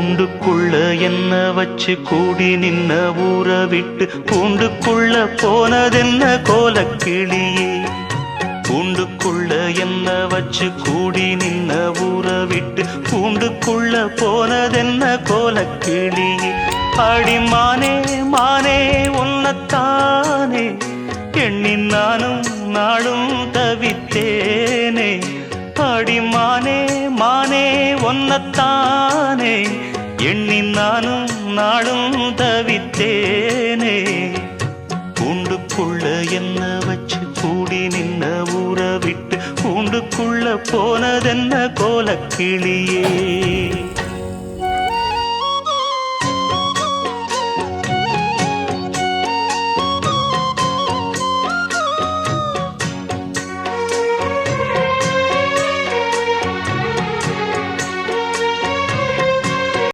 கூண்டுக்குள்ள என்ன வச்சு கூடி நின்ன ஊற விட்டு கூண்டுக்குள்ள போனதென்ன கோலக்கிளியே. கூண்டுக்குள்ள என்ன வச்சு கூடி நின்ன ஊற விட்டு கூண்டுக்குள்ள போனதென்ன கோலக்கிளியே. அடிமானே மானே உன்னத்தானே எண்ணி நானும் நாளும் தவித்தேனே. அடிமானே மானே ஒன்னத்தானே எண்ணி நானும் நாளும் தவித்தேனே. கூண்டுக்குள்ள என்ன வச்சு கூடி நின்ன ஊற விட்டு கூண்டுக்குள்ள போனதென்ன கோலக்கிளியே.